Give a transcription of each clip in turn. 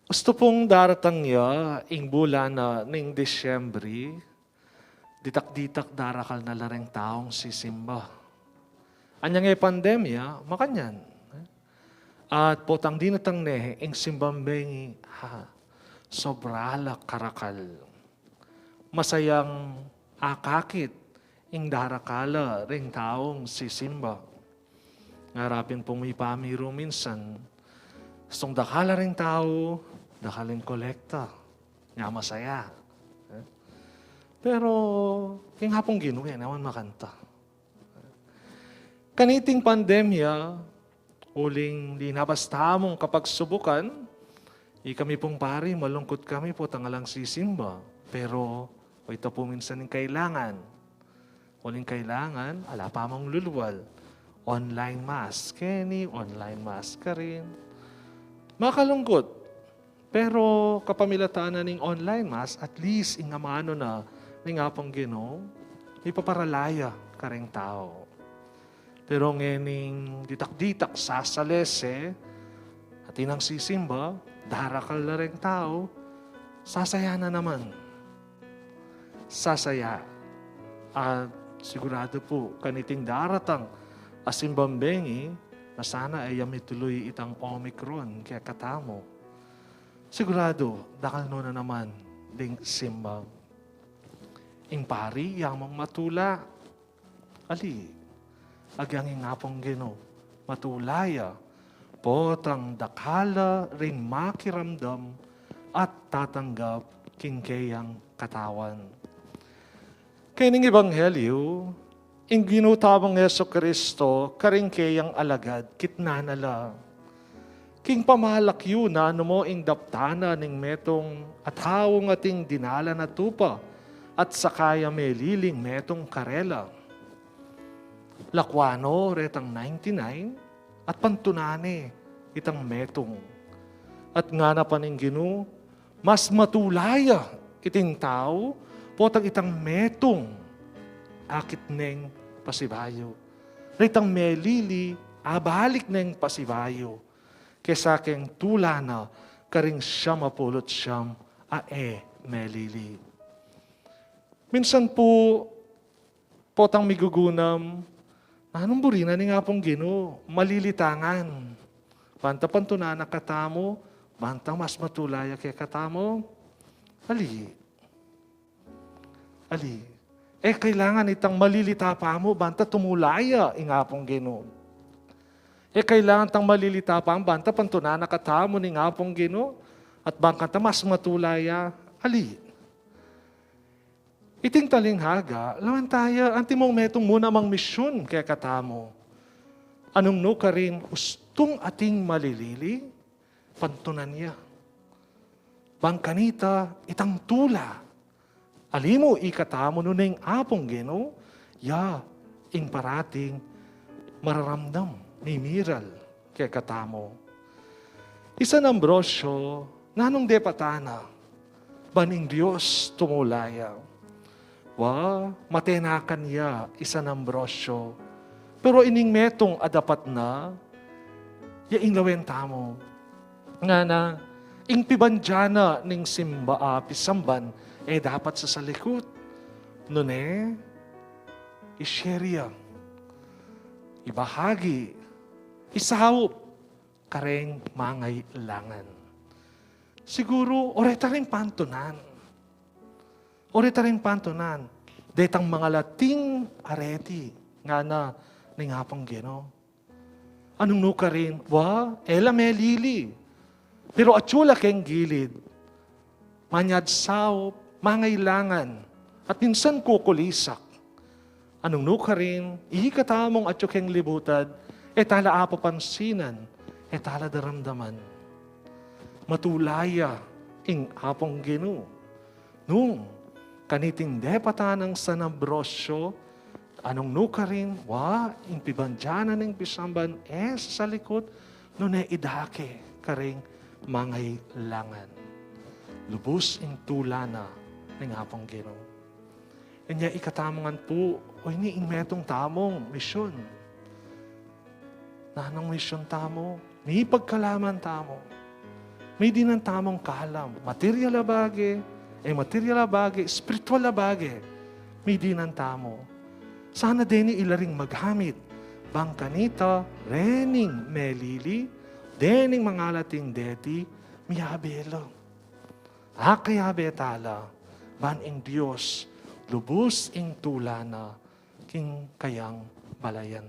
Gusto pong daratang niya, ing bulan na ning Disyembre, ditak-ditak darakal na lareng taong sisimba. Anyang pandemya, makanyan. At potang dinatang nehe, ing simbambengi, sobrala karakal. Masayang akakit, ing darakala ring taong sisimba. Ngarapin pong may pamiro minsan, song dakala ring tao, dakaling kolekta, nga masaya. Pero, king hapong ginuwi, naman makanta. Kaniting pandemya, uling linabasta mong kapag subukan, kami pong pari, malungkot kami po tangalang sisimba. Pero, o ito po minsan yung kailangan. Uling kailangan, ala pa mong luluwal. Online mass, Kenny, online mass ka rin. Makalungkot. Pero kapamilataan na ning online mass, at least ingamano na ning apang Ginoo, ipaparalaya ka ring tao. Pero ngening ditak-ditak sasalese, at inang sisimba, darakal na ring tao, sasaya na naman. Sasaya. At sigurado po, kaniting daratang asimbambengi, na sana ay tuloy itang Omicron kaya katamo. Sigurado, dakal no na naman ding simbang. Ing pari, yamang matula. Ali, agyang ingapong Ginoo, matulaya, potang dakala ring makiramdam at tatanggap kingkayang katawan. Kaya ning Ebanghelyo, ing ginutabang Yeso Kristo, karingkayang alagad, kitnanala. King pamalak yun na ano mo ing daptana ning metong at hawong ating dinala na tupa at sakaya meliling metong karela. Lakwano retang 99 at pantunane itang metong. At nga na paning Ginoo, mas matulaya iting tao, potang itang metong akit neng pasibayo. Ritang melili, abalik neng pasibayo. Kesa keng tula na karing siyam apulot siyam melili. Minsan po, potang migugunam, anong burina ni nga pong Ginoo, malilitangan. Banta pantunana katamo, banta mas matulaya kay katamo, ali. Kailangan itang malilita pa mo, banta tumulaya, ingapong Ginoo. Kailangan tang malilita pa, banta pantunana katamo ni ngapong Ginoo, at bangkanta mas matulaya, ali. Iting talinghaga, lawan tayo, anti mong metong muna mang misyon kaya katamo. Anong no ka rin, ustong ating malilili, pantunan niya. Bangkanita, itang tula, alimo ikatamo nung apong Ginoo, ing parating mararamdam ni Miral kay katamo. Isa ng Ambrosyo, nanong depatana, baning Diyos tumulaya. Matenakan niya isa ng Ambrosyo. Pero ining metong adapat na, ing lawen tamo. Nga na, ing pibanjana ning pisamban, dapat sa salikot. Nune, isyerya, ibahagi, isahop, kareng mangay langan. Siguro, oreta rin pantunan. Detang mga lating areti, nga na, ning hapang Ginoo. Anong nuka rin? Ela melili. Pero atsula keng gilid, manyad sahop, mangailangan, at minsan kukulisak. Anong nuka rin, ihikatamong at yung libutad, tala apo pansinan, tala daramdaman. Matulaya, ing apong Ginoo. Nung kaniting depata ng San Ambrosyo, anong nuka rin, ing pibanjana ng pisamban, sa likod, nung idake, karing mangailangan. Lubos ing tulana ng apong Ginoo. Kanya ikatamangan po, ni metong tamong misyon. Nanang misyon tamo, ni pagkalaman tamo. May di ng tamang kalam. Material abage, material abage, spiritual abage. May di ng tamo. Sana din ilaring maghamit. Bang kanita, rening melili, dening mangalating deti, miyabelo. Kaya betala, ban ing Diyos, lubos ing tulana, king kayang balayan.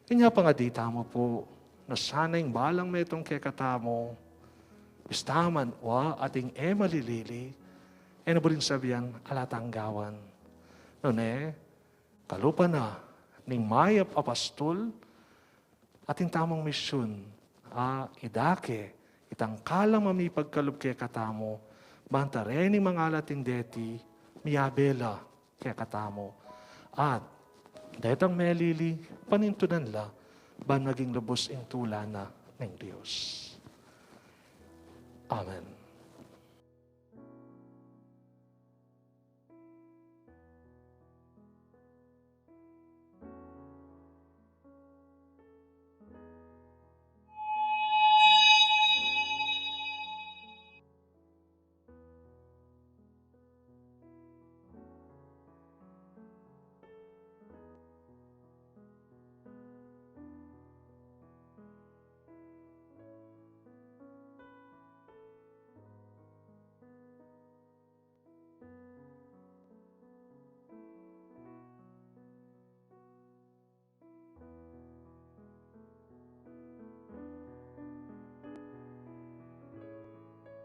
Kanya pa nga dita mo po, na sana'y balang metong kekatamo, istaman wa ating malilili, ano ba rin sabihan, alatanggawan. Noon kalupa na, ning mayap apastol, ating tamang misyon, idake, itang kalang mamipagkalub kekatamo, bantare ni mga alating deti, miyabela kekatamo. At, detang melili, panintunan la, ban maging lubos ing tulana ng Diyos. Amen.